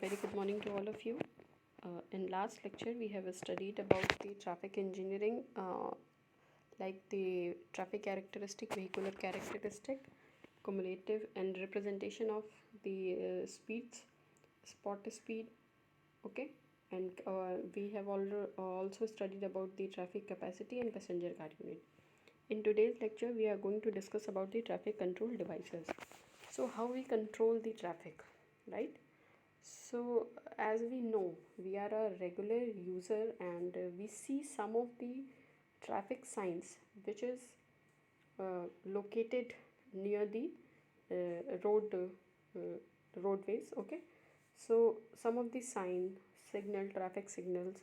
very good morning to all of you. In last lecture, we have studied about the traffic engineering, like the traffic characteristic, vehicular characteristic, cumulative and representation of the speeds, spot speed, okay. And we have also studied about the traffic capacity and passenger car unit. In today's lecture, we are going to discuss about the traffic control devices. So how we control the traffic, right? So as we know, we are a regular user and we see some of the traffic signs which is located near the roadways, okay. So some of the traffic signals,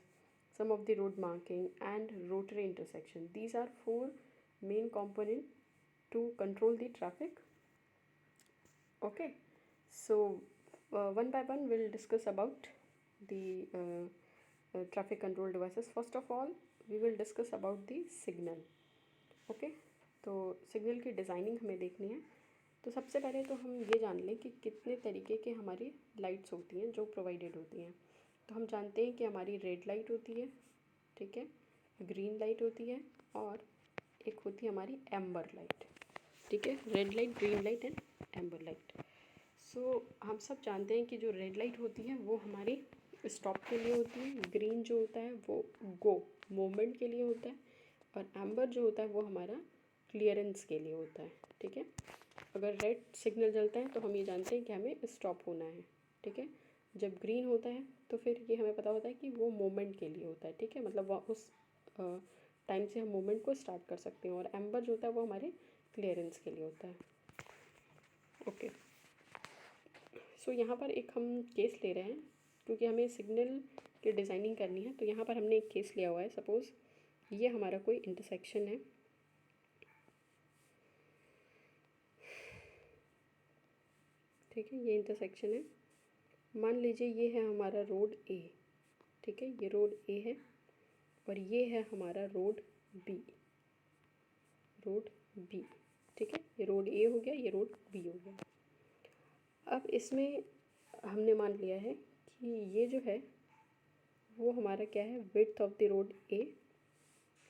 some of the road marking and rotary intersection, these are four main component to control the traffic, okay. So one by one we'll discuss about the traffic control devices. First of all, we will discuss about the signal, okay. तो signal की designing हमें देखनी है। तो सबसे पहले तो हम ये जान लें कि कितने तरीके के हमारी लाइट्स होती हैं जो प्रोवाइडेड होती हैं। तो हम जानते हैं कि हमारी रेड लाइट होती है, ठीक है, ग्रीन लाइट होती है और एक होती है हमारी एम्बर लाइट, ठीक है। Red light, green light and amber light. So हम सब जानते हैं कि जो रेड लाइट होती है वो हमारी स्टॉप के लिए होती है, ग्रीन जो होता है वो गो मूवमेंट के लिए होता है और एम्बर जो होता है वो हमारा क्लियरेंस के लिए होता है, ठीक है। अगर रेड सिग्नल जलता है तो हम ये जानते हैं कि हमें स्टॉप होना है, ठीक है। जब ग्रीन होता है तो फिर ये हमें पता होता है कि वो मूवमेंट के लिए होता है, ठीक है, मतलब वह उस टाइम से हम मूवमेंट को स्टार्ट कर सकते हैं। और एम्बर जो होता है वो हमारे क्लियरेंस के लिए होता है, ओके। सो यहाँ पर एक हम केस ले रहे हैं क्योंकि हमें सिग्नल की डिज़ाइनिंग करनी है। तो यहाँ पर हमने एक केस लिया हुआ है। सपोज़ ये हमारा कोई इंटरसेक्शन है, ठीक है, ये इंटरसेक्शन है। मान लीजिए ये है हमारा रोड ए, ठीक है, ये रोड ए है और ये है हमारा रोड बी, ठीक है। ये रोड ए हो गया, ये रोड बी हो गया। अब इसमें हमने मान लिया है कि ये जो है वो हमारा क्या है, width of the road A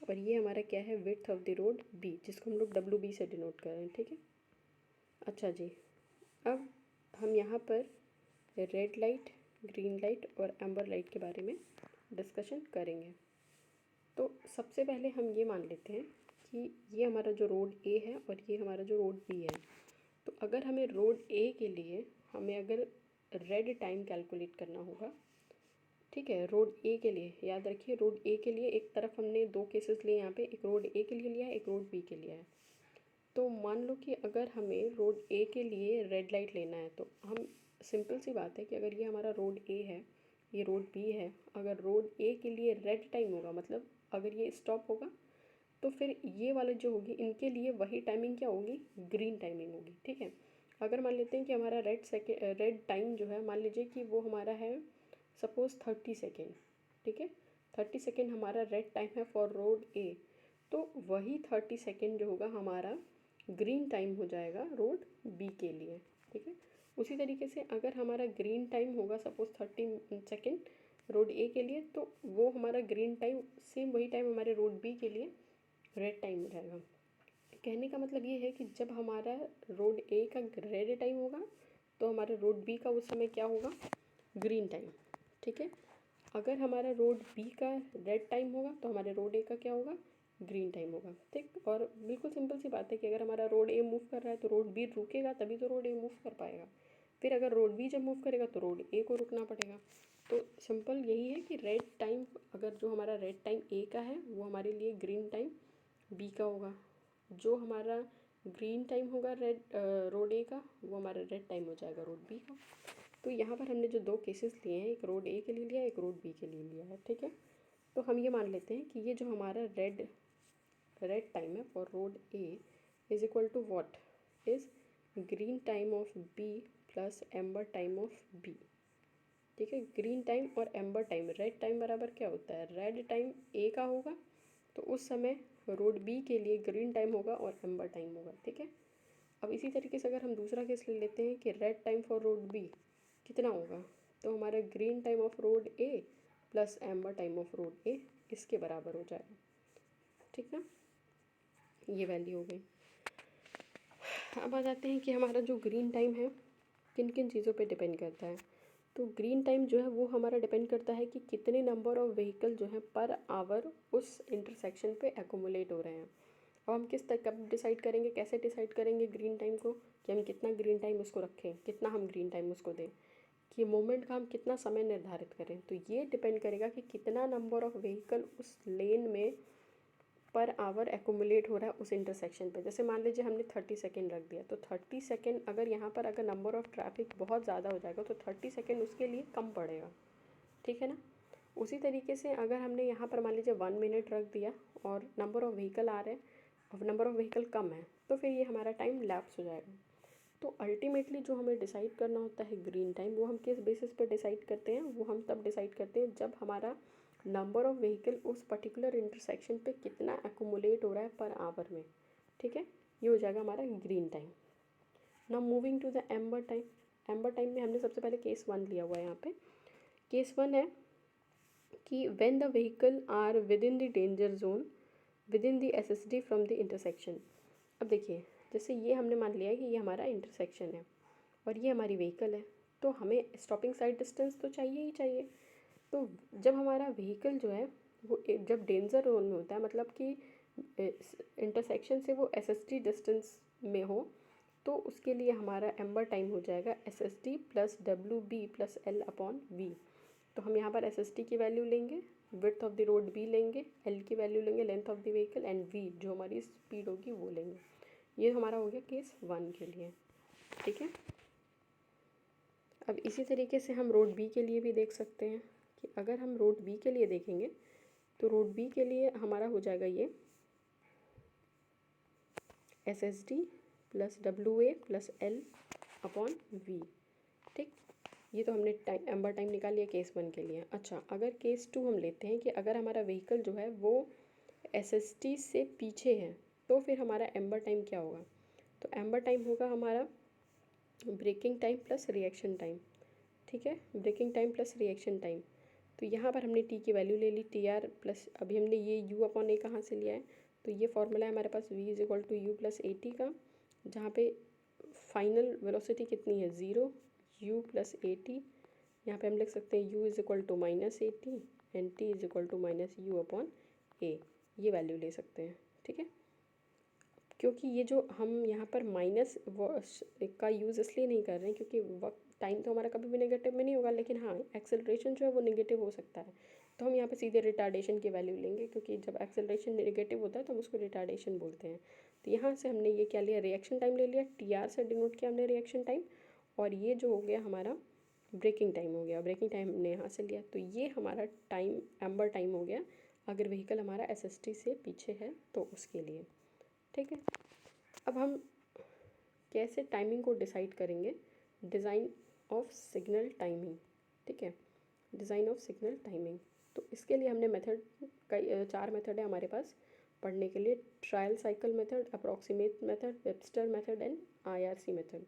और ये हमारा क्या है, width of the road B, जिसको हम लोग डब्ल्यू बी से डिनोट कर रहे हैं, ठीक है। अच्छा जी, अब हम यहाँ पर रेड लाइट, ग्रीन लाइट और एम्बर लाइट के बारे में डिस्कशन करेंगे। तो सबसे पहले हम ये मान लेते हैं कि ये हमारा जो रोड ए है और ये हमारा जो रोड बी है। तो अगर हमें रोड ए के लिए हमें अगर रेड टाइम कैलकुलेट करना होगा, ठीक है, रोड ए के लिए याद रखिए, रोड ए के लिए एक तरफ हमने दो केसेस लिए यहाँ पे, एक रोड ए के लिए लिया है, एक रोड बी के लिए है। तो मान लो कि अगर हमें रोड ए के लिए रेड लाइट लेना है तो हम सिंपल सी बात है कि अगर ये हमारा रोड ए है, ये रोड बी है, अगर रोड ए के लिए रेड टाइम होगा, मतलब अगर ये स्टॉप होगा तो फिर ये वाले जो होगी इनके लिए वही टाइमिंग क्या होगी, ग्रीन टाइमिंग होगी, ठीक है। अगर मान लेते हैं कि हमारा रेड टाइम जो है, मान लीजिए कि वो हमारा है सपोज़ 30 सेकेंड, ठीक है, 30 सेकेंड हमारा रेड टाइम है फॉर रोड ए। तो वही 30 सेकेंड जो होगा हमारा ग्रीन टाइम हो जाएगा रोड बी के लिए, ठीक है। उसी तरीके से अगर हमारा ग्रीन टाइम होगा सपोज़ 30 सेकेंड रोड ए के लिए, तो वो हमारा ग्रीन टाइम सेम वही टाइम हमारे रोड बी के लिए रेड टाइम हो जाएगा। कहने का मतलब ये है कि जब हमारा रोड ए का रेड टाइम होगा तो हमारा रोड बी का उस समय क्या होगा, ग्रीन टाइम, ठीक है। अगर हमारा रोड बी का रेड टाइम होगा तो हमारे रोड ए का क्या होगा, ग्रीन टाइम होगा, ठीक। और बिल्कुल सिंपल सी बात है कि अगर हमारा रोड ए मूव कर रहा है तो रोड बी रुकेगा तभी तो रोड ए मूव कर पाएगा। फिर अगर रोड बी जब मूव करेगा तो रोड ए को रुकना पड़ेगा। तो सिंपल यही है कि रेड टाइम, अगर जो हमारा रेड टाइम ए का है वो हमारे लिए ग्रीन टाइम बी का होगा, जो हमारा ग्रीन टाइम होगा रोड ए का वो हमारा रेड टाइम हो जाएगा रोड बी का। तो यहाँ पर हमने जो दो केसेस लिए हैं, एक रोड ए के लिए लिया, एक रोड बी के लिए लिया है, ठीक है। तो हम ये मान लेते हैं कि ये जो हमारा रेड टाइम है for road A is equal to what, is green time of B plus amber time of B, ठीक है। ग्रीन टाइम और एम्बर टाइम, रेड टाइम बराबर क्या होता है, रेड टाइम ए का होगा तो उस समय रोड बी के लिए ग्रीन टाइम होगा और एम्बर टाइम होगा, ठीक है। अब इसी तरीके से अगर हम दूसरा केस ले लेते हैं कि red time for road B कितना होगा, तो हमारा green time of road A plus amber time of road A इसके बराबर हो जाएगा, ठीक ना। ये वैल्यू हो गई। अब आ जाते हैं कि हमारा जो ग्रीन टाइम है किन किन चीज़ों पे डिपेंड करता है। तो ग्रीन टाइम जो है वो हमारा डिपेंड करता है कि कितने नंबर ऑफ़ व्हीकल जो है पर आवर उस इंटरसेक्शन पे एकोमुलेट हो रहे हैं। अब हम किस तक कब डिसाइड करेंगे, कैसे डिसाइड करेंगे ग्रीन टाइम को, कि हम कितना ग्रीन टाइम उसको रखें, कितना हम ग्रीन टाइम उसको दें, कि मोमेंट का हम कितना समय निर्धारित करें। तो ये डिपेंड करेगा कि कितना नंबर ऑफ़ व्हीकल उस लेन में पर आवर एकोमुलेट हो रहा है उस इंटरसेक्शन पे। जैसे मान लीजिए हमने 30 सेकेंड रख दिया, तो 30 सेकेंड अगर यहाँ पर अगर नंबर ऑफ़ ट्रैफिक बहुत ज़्यादा हो जाएगा तो 30 सेकेंड उसके लिए कम पड़ेगा, ठीक है ना। उसी तरीके से अगर हमने यहाँ पर मान लीजिए 1 मिनट रख दिया और नंबर ऑफ़ व्हीकल आ रहे हैं और नंबर ऑफ़ व्हीकल कम है, तो फिर ये हमारा टाइम लैप्स हो जाएगा। तो अल्टीमेटली जो हमें डिसाइड करना होता है ग्रीन टाइम, वो हम किस बेसिस पर डिसाइड करते हैं, वो हम तब डिसाइड करते हैं जब हमारा नंबर ऑफ़ व्हीकल उस पर्टिकुलर इंटरसेक्शन पे कितना एकोमुलेट हो रहा है पर आवर में, ठीक है। ये हो जाएगा हमारा green time. Now moving to the amber time. Amber time में हमने सबसे पहले केस 1 लिया हुआ है। यहाँ पे केस 1 है कि when the vehicle are within the danger zone within the SSD from the intersection. अब देखिए, जैसे ये हमने मान लिया है कि ये हमारा इंटरसेक्शन है और ये हमारी व्हीकल है, तो हमें स्टॉपिंग साइड डिस्टेंस तो चाहिए ही चाहिए। तो जब हमारा व्हीकल जो है वो जब डेंजर जोन में होता है, मतलब कि इंटरसेक्शन से वो SSD डिस्टेंस में हो, तो उसके लिए हमारा एम्बर टाइम हो जाएगा SSD plus WB plus L upon V। तो हम यहाँ पर SSD की वैल्यू लेंगे, width of the road B लेंगे, L की वैल्यू लेंगे length of the vehicle, and V जो हमारी स्पीड होगी वो लेंगे। ये हमारा हो गया केस 1 के लिए, ठीक है। अब इसी तरीके से हम रोड बी के लिए भी देख सकते हैं कि अगर हम रोड बी के लिए देखेंगे तो रोड बी के लिए हमारा हो जाएगा ये SSD plus WA plus L upon V, ठीक। ये तो हमने टाइम एम्बर टाइम निकाल लिया केस 1 के लिए। अच्छा, अगर केस 2 हम लेते हैं कि अगर हमारा व्हीकल जो है वो SSD से पीछे है, तो फिर हमारा एम्बर टाइम क्या होगा। तो एम्बर टाइम होगा हमारा braking time plus reaction time, ठीक है। Braking time plus reaction time. तो यहाँ पर हमने टी की वैल्यू ले ली TR प्लस, अभी हमने ये U अपॉन ए कहाँ से लिया है, तो ये फॉर्मूला है हमारे पास V is equal to U plus AT का, जहाँ पे फाइनल वेलोसिटी कितनी है 0, U प्लस AT। यहाँ पे हम लिख सकते हैं U is equal to minus AT and T is equal to minus U upon A, ये वैल्यू ले सकते हैं, ठीक है। क्योंकि ये जो हम यहाँ पर माइनस का यूज़ इसलिए नहीं कर रहे हैं क्योंकि वक्त टाइम तो हमारा कभी भी नेगेटिव में नहीं होगा, लेकिन हाँ एक्सेलरेशन जो है वो नेगेटिव हो सकता है। तो हम यहाँ पे सीधे रिटार्डेशन की वैल्यू लेंगे, क्योंकि जब एक्सेलरेशन नेगेटिव होता है तो हम उसको रिटार्डेशन बोलते हैं। तो यहाँ से हमने ये क्या लिया, रिएक्शन टाइम ले लिया, TR से डिनोट किया हमने रिएक्शन टाइम, और ये जो हो गया हमारा ब्रेकिंग टाइम हो गया, ब्रेकिंग टाइम हमने यहाँ से लिया। तो ये हमारा टाइम एम्बर टाइम हो गया अगर व्हीकल हमारा SSD से पीछे है तो उसके लिए, ठीक है। अब हम कैसे टाइमिंग को डिसाइड करेंगे, डिज़ाइन ऑफ सिग्नल टाइमिंग, ठीक है। डिज़ाइन ऑफ सिग्नल टाइमिंग, तो इसके लिए हमने मेथड कई 4 मेथड है हमारे पास पढ़ने के लिए। Trial cycle method, approximate method, Webster method and IRC method.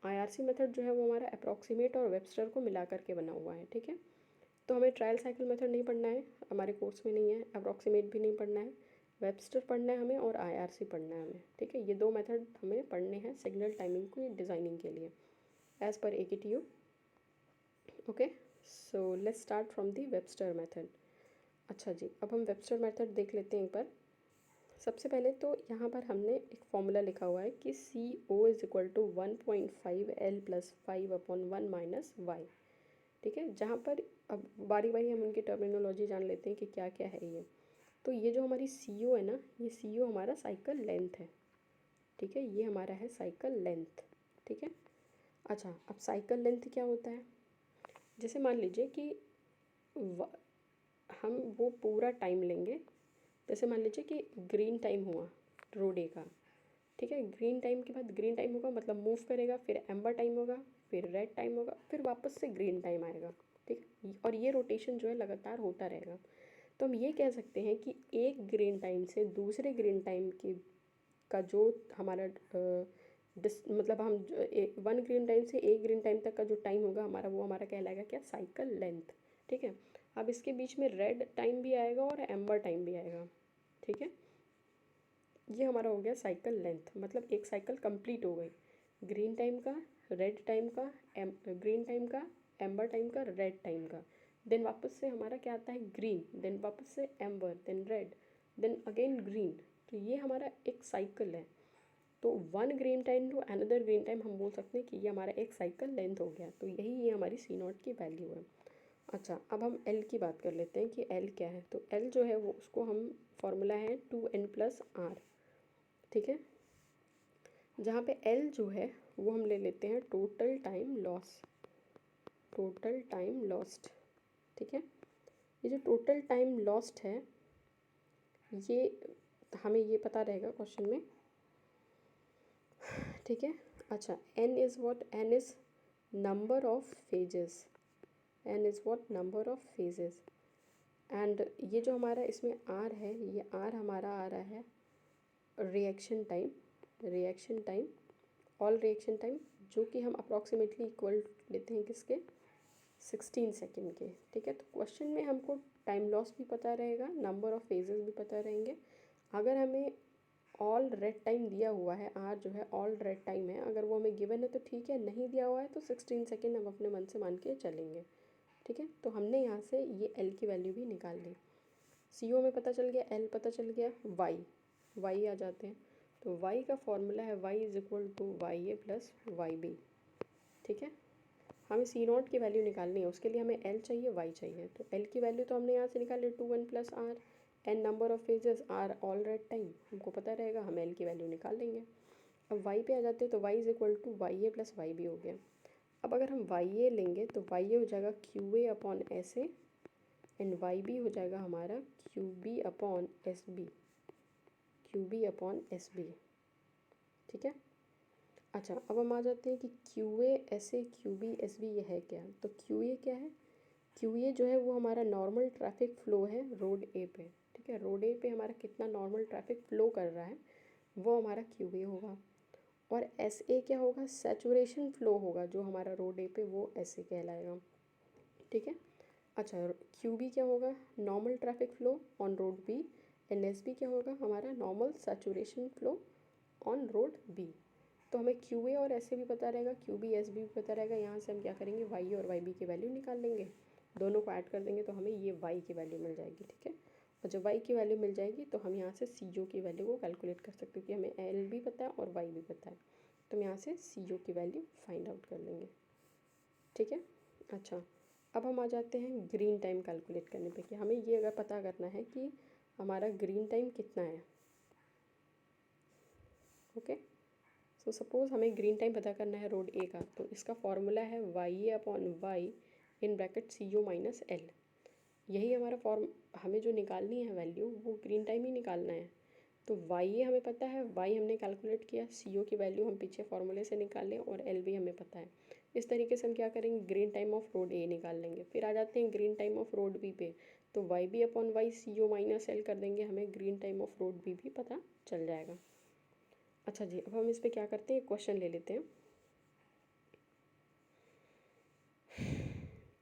IRC method जो है वो हमारा अप्रॉक्सीमेट और वेबस्टर को मिला करके बना हुआ है, ठीक है। तो हमें ट्रायल साइकिल मेथड नहीं पढ़ना है, हमारे कोर्स में नहीं है, अप्रॉक्सीमेट भी नहीं पढ़ना है, वेबस्टर पढ़ना है हमें और IRC पढ़ना है हमें, ठीक है। ये 2 मेथड हमें पढ़ने हैं सिग्नल टाइमिंग को डिज़ाइनिंग के लिए as per AKTU, okay. So let's start from the Webster method. अच्छा जी, अब हम वेबस्टर मेथड देख लेते हैं एक बार। सबसे पहले तो यहाँ पर हमने एक फॉर्मूला लिखा हुआ है कि CO is equal to 1.5 L plus 5 upon 1 minus Y, ठीक है। जहाँ पर अब बारी बारी हम उनकी टर्मिनोलॉजी जान लेते हैं कि क्या क्या है ये। तो ये जो हमारी CO है ना, ये CO हमारा साइकिल लेंथ है, ठीक है। ये हमारा है साइकिल लेंथ, ठीक है। अच्छा, अब साइकिल लेंथ क्या होता है, जैसे मान लीजिए कि हम वो पूरा टाइम लेंगे। जैसे मान लीजिए कि ग्रीन टाइम हुआ रोड ए का, ठीक है। ग्रीन टाइम के बाद ग्रीन टाइम होगा मतलब मूव करेगा, फिर एम्बर टाइम होगा, फिर रेड टाइम होगा, फिर वापस से ग्रीन टाइम आएगा, ठीक है। और ये रोटेशन जो है लगातार होता रहेगा। तो हम ये कह सकते हैं कि एक ग्रीन टाइम से दूसरे ग्रीन टाइम की का जो हमारा मतलब हम 1 ग्रीन टाइम से 1 ग्रीन टाइम तक का जो टाइम होगा हमारा, वो हमारा कहलाएगा क्या, साइकिल लेंथ। ठीक है, अब इसके बीच में रेड टाइम भी आएगा और एम्बर टाइम भी आएगा। ठीक है, ये हमारा हो गया साइकिल लेंथ, मतलब एक साइकिल कंप्लीट हो गई, ग्रीन टाइम का, रेड टाइम का, ग्रीन टाइम का, एम्बर टाइम का, रेड टाइम का। देन वापस से हमारा क्या आता है, ग्रीन, देन वापस से amber, then red, then again green. तो ये हमारा एक साइकिल है। तो 1 green time to another green time हम बोल सकते हैं कि ये हमारा एक साइकिल लेंथ हो गया। तो यही ये हमारी सी नॉट की वैल्यू है। अच्छा, अब हम एल की बात कर लेते हैं कि एल क्या है। तो एल जो है वो, उसको हम फॉर्मूला है 2n+r। ठीक है, जहाँ पे एल जो है वो हम ले लेते हैं total time loss, total time lost. ठीक है, ये जो टोटल टाइम लॉस्ट है, ये हमें ये पता रहेगा क्वेश्चन में। ठीक है, अच्छा, N is what, N is number of phases, N is what, number of phases. And ये जो हमारा इसमें आर है, ये आर हमारा आ रहा है reaction time, reaction time, all reaction time, जो कि हम अप्रॉक्सीमेटली इक्वल लेते हैं किसके, 16 सेकेंड के। ठीक है, तो क्वेश्चन में हमको टाइम लॉस भी पता रहेगा, नंबर ऑफ फेजेस भी पता रहेंगे। अगर हमें ऑल रेड टाइम दिया हुआ है, आर जो है ऑल रेड टाइम है, अगर वो हमें गिवन है तो ठीक है, नहीं दिया हुआ है तो 16 सेकेंड हम अपने मन से मान के चलेंगे। ठीक है, तो हमने यहाँ से ये एल की वैल्यू भी निकाल ली। सी ओ में पता चल गया, एल पता चल गया, वाई, वाई आ जाते हैं। तो वाई का फॉर्मूला है Y is equal to Y A plus Y B. ठीक है, हमें सी नॉट की वैल्यू निकालनी है, उसके लिए हमें एल चाहिए, वाई चाहिए। तो एल की वैल्यू तो हमने यहाँ से निकाली 2n+r, N number of phases, R all red time, हमको पता रहेगा, हम एल की वैल्यू निकाल लेंगे। अब वाई पे आ जाते हैं, तो Y is equal to Y A plus Y B हो गया। अब अगर हम वाई ए लेंगे तो वाई ए हो जाएगा Q A upon S A, and Y B हो जाएगा हमारा Q B upon S B, Q B upon S B. ठीक है, अच्छा, अब हम आ जाते हैं कि Q A S A Q B S B ये है क्या। तो क्यू ए क्या है, क्यू ए जो है वो हमारा नॉर्मल ट्रैफिक फ़्लो है रोड ए पे। ठीक है, रोड ए पे हमारा कितना नॉर्मल ट्रैफिक फ़्लो कर रहा है, वो हमारा क्यू ए होगा। और एस ए क्या होगा, सैचुरेशन फ़्लो होगा जो हमारा रोड ए पे, वो एस ए कहलाएगा। ठीक है, अच्छा, क्यू बी क्या होगा, normal traffic flow on road B, and S B क्या होगा हमारा, normal saturation flow on road B. तो हमें क्यू ए और एस ए भी पता रहेगा, क्यू बी एस बी भी पता रहेगा। यहाँ से हम क्या करेंगे, वाई और वाई बी की वैल्यू निकाल लेंगे, दोनों को ऐड कर देंगे तो हमें ये वाई की वैल्यू मिल जाएगी। ठीक है, और जब वाई की वैल्यू मिल जाएगी तो हम यहाँ से सी ओ की वैल्यू को कैलकुलेट कर सकते हैं, क्योंकि हमें एल भी पता है और वाई भी पता है। तो हम यहाँ से सी ओ की वैल्यू फाइंड आउट कर लेंगे। ठीक है, अच्छा, अब हम आ जाते हैं ग्रीन टाइम कैलकुलेट करने पे, कि हमें ये अगर पता करना है कि हमारा ग्रीन टाइम कितना है। ओके, सो सपोज़ हमें ग्रीन टाइम पता करना है रोड ए का, तो इसका फॉर्मूला है Y A upon Y in bracket C O minus L. यही हमारा फॉर्म, हमें जो निकालनी है वैल्यू, वो ग्रीन टाइम ही निकालना है। तो वाई ए हमें पता है, वाई हमने कैलकुलेट किया, सी ओ की वैल्यू हम पीछे फार्मूले से निकाल लें, और एल भी हमें पता है। इस तरीके से हम क्या करेंगे, green time of road A निकाल लेंगे। फिर आ जाते हैं green time of road B पे, तो Y B upon Y C O minus L कर देंगे, हमें green time of road B भी पता चल जाएगा। अच्छा जी, अब हम इस पर क्या करते हैं, क्वेश्चन ले लेते हैं,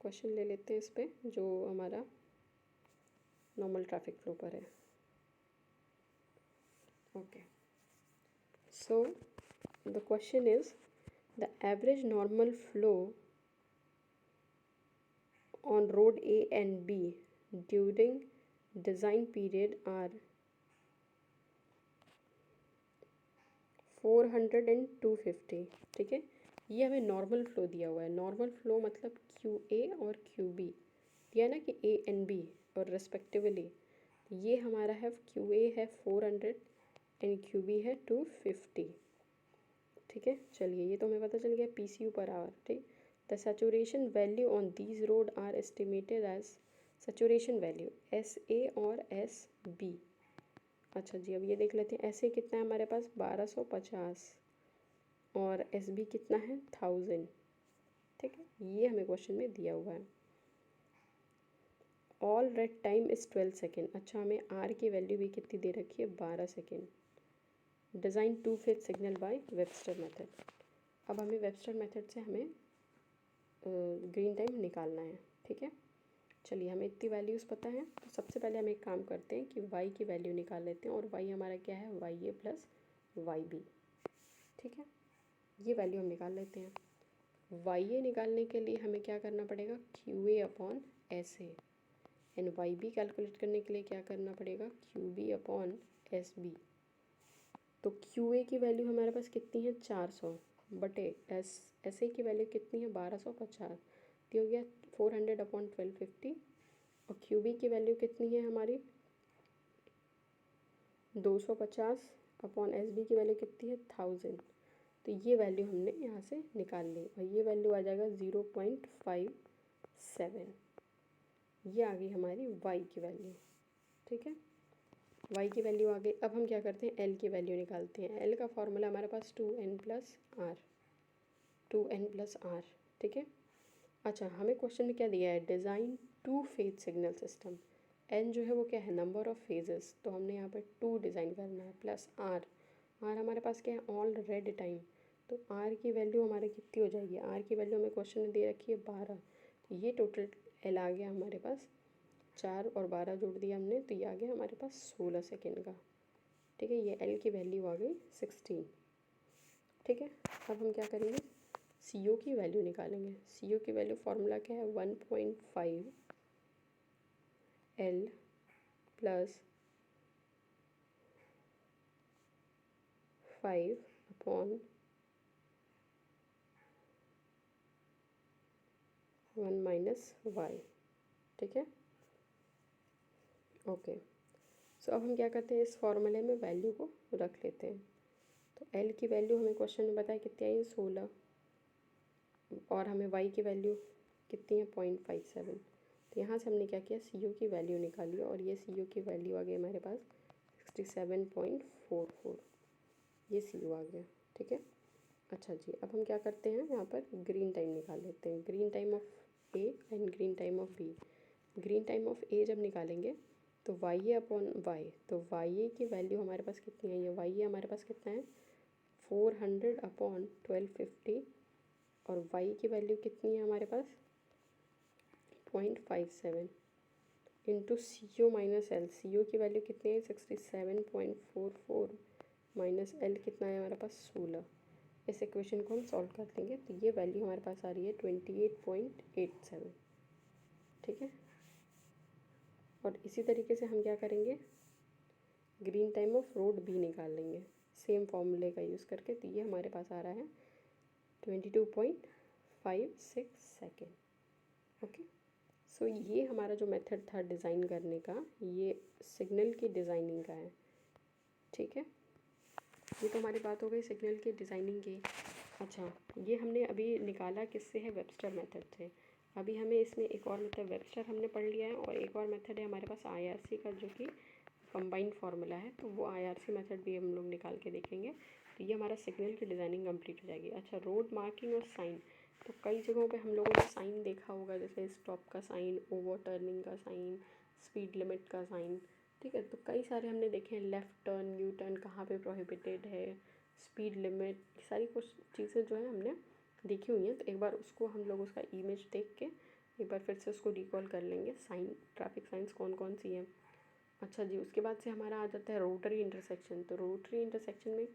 क्वेश्चन ले लेते हैं इस पर जो हमारा नॉर्मल ट्रैफिक फ्लो पर है। Okay, so the question is the average normal flow on road A and B during design period are 400 and 250। ठीक है, ये हमें नॉर्मल फ्लो दिया हुआ है। नॉर्मल फ्लो मतलब क्यू ए और क्यू बी दिया ना, कि ए एंड बी और रेस्पेक्टिवली। ये हमारा है क्यू ए है 400 एंड क्यू बी है 250। ठीक है, चलिए, ये तो हमें पता चल गया P C U per hour. ठीक, the saturation value on these road are estimated as, saturation value S A और एस बी। अच्छा जी, अब ये देख लेते हैं, एस ए कितना है हमारे पास 1250, और एस बी कितना है 1000। ठीक है, ये हमें क्वेश्चन में दिया हुआ है। All red time is 12 second. अच्छा, हमें आर की वैल्यू भी कितनी दे रखी है, 12 second, design two phase signal by Webster method. अब हमें वेबस्टर मेथड से हमें ग्रीन टाइम निकालना है, ठीक है। चलिए हमें इतनी वैल्यूज़ पता है, तो सबसे पहले हम एक काम करते हैं कि y की वैल्यू निकाल लेते हैं, और y हमारा क्या है, Y A plus Y B, ठीक है। ये वैल्यू हम निकाल लेते हैं। वाई ए निकालने के लिए हमें क्या करना पड़ेगा, Q A upon S A, and Y B calculate करने के लिए क्या करना पड़ेगा, Q B upon S B. तो क्यू ए की वैल्यू हमारे पास कितनी है, 400 बटे एस ए की वैल्यू कितनी है, 1250, तो हो गया 400 अपॉन 1250। और क्यू बी की वैल्यू कितनी है हमारी, 250 अपॉन एस बी की वैल्यू कितनी है, 1000। तो ये वैल्यू हमने यहाँ से निकाल ली, और ये वैल्यू आ जाएगा 0.57। ये आ गई हमारी y की वैल्यू, ठीक है। y की वैल्यू आ गई। अब हम क्या करते हैं, l की वैल्यू निकालते हैं। l का फॉर्मूला हमारे पास 2n plus R, 2n plus R, ठीक है। अच्छा, हमें क्वेश्चन में क्या दिया है, design two phase signal system. n जो है वो क्या है, नंबर ऑफ़ फेजेस, तो हमने यहाँ पर 2 डिज़ाइन करना है, प्लस आर। आर हमारे पास क्या है, ऑल रेड टाइम, तो आर की वैल्यू हमारे कितनी हो जाएगी, आर की वैल्यू हमें क्वेश्चन में दे रखी है 12। तो ये टोटल एल आ गया हमारे पास, 4 और 12 जोड़ दिया हमने, तो ये आ गया हमारे पास 16 सेकेंड का, ठीक है। ये एल की वैल्यू आ गई 16, ठीक है। अब हम क्या करेंगे, सी ओ की वैल्यू निकालेंगे। सी ओ की वैल्यू फार्मूला क्या है, 1.5 L plus 5 upon 1 minus Y, ठीक है। ओके, सो अब हम क्या करते हैं, इस फॉर्मूले में वैल्यू को रख लेते हैं। तो एल की वैल्यू हमें क्वेश्चन में बताया कितनी आई, 16, और हमें वाई की वैल्यू कितनी है, 0.57। तो यहाँ से हमने क्या किया, सी ओ की वैल्यू निकाली, और ये सी ओ की वैल्यू आ गई हमारे पास 67.44, ये सी ओ आ गया, ठीक है। अच्छा जी, अब हम क्या करते हैं, यहाँ पर ग्रीन टाइम निकाल लेते हैं। Green time of A and green time of B. Green time of A जब निकालेंगे तो वाई ए अपॉन वाई, तो वाई ए की वैल्यू हमारे पास कितनी है, ये वाई ए हमारे पास कितना है, 400 अपॉन 1250, और वाई की वैल्यू कितनी है हमारे पास, 0.57 इंटू सी ओ माइनस एल। सी ओ की वैल्यू कितनी है, 67.44 माइनस एल कितना है हमारे पास, 16। इस इक्वेशन को हम सॉल्व कर लेंगे, तो ये वैल्यू हमारे पास आ रही है 28.87, ठीक है। और इसी तरीके से हम क्या करेंगे, green time of road B निकाल लेंगे सेम फॉर्मूले का यूज़ करके। तो ये हमारे पास आ रहा है 22.56 सेकेंड, ओके। सो ये हमारा जो मेथड था डिज़ाइन करने का, ये सिग्नल की डिज़ाइनिंग का है, ठीक है। ये तो हमारी बात हो गई सिग्नल की डिज़ाइनिंग की। अच्छा, ये हमने अभी निकाला किससे है, वेबस्टर मेथड से। अभी हमें इसमें एक और मेथड, वेबस्टर हमने पढ़ लिया है, और एक और मेथड है हमारे पास आईआरसी का, जो कि कंबाइंड फार्मूला है, तो वो आईआरसी मेथड भी हम लोग निकाल के देखेंगे। तो ये हमारा सिग्नल की डिज़ाइनिंग कंप्लीट हो जाएगी। अच्छा, रोड मार्किंग और साइन, तो कई जगहों पे हम लोगों ने साइन देखा होगा, जैसे स्टॉप का साइन, ओवर टर्निंग का साइन, स्पीड लिमिट का साइन, ठीक है। तो कई सारे हमने देखे हैं, लेफ़्ट टर्न, यू टर्न कहाँ पे प्रोहिबिटेड है, स्पीड लिमिट, सारी कुछ चीज़ें जो है हमने देखी हुई हैं। तो एक बार उसको हम लोग उसका इमेज देख के एक बार फिर से उसको रिकॉल कर लेंगे, साइन, ट्रैफिक साइंस कौन कौन सी हैं। अच्छा जी, उसके बाद से हमारा आ जाता है रोटरी इंटरसेक्शन। तो रोटरी इंटरसेक्शन में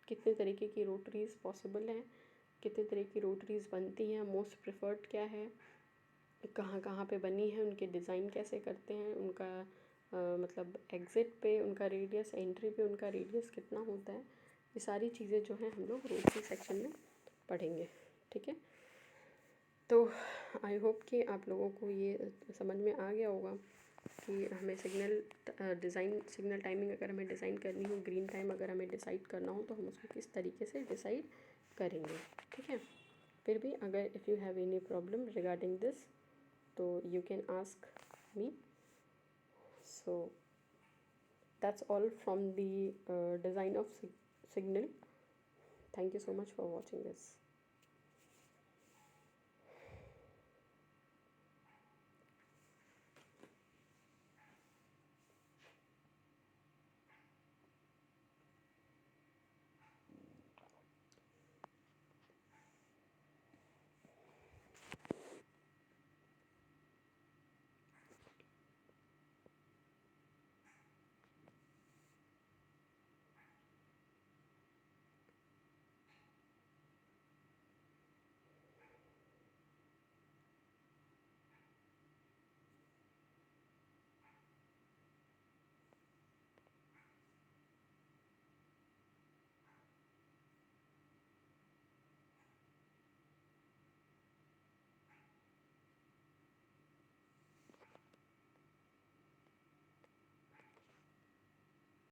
कितने तरीके की रोटरीज़ पॉसिबल हैं, कितने तरह की रोटरीज़ बनती हैं, मोस्ट प्रेफर्ड क्या है, कहाँ कहाँ पे बनी है, उनके डिज़ाइन कैसे करते हैं, उनका मतलब एग्ज़िट पे उनका रेडियस, एंट्री पे उनका रेडियस कितना होता है, ये सारी चीज़ें जो हैं हम लोग रोटरी सेक्शन में पढ़ेंगे, ठीक है। तो आई होप कि आप लोगों को ये समझ में आ गया होगा कि हमें सिग्नल डिज़ाइन, सिग्नल टाइमिंग अगर हमें डिज़ाइन करनी हो, ग्रीन टाइम अगर हमें डिसाइड करना हो, तो हम उसको किस तरीके से डिसाइड करेंगे, ठीक है। फिर भी अगर if you have any problem regarding this, तो you can ask me. So that's all from the design of signal. Thank you so much for watching this.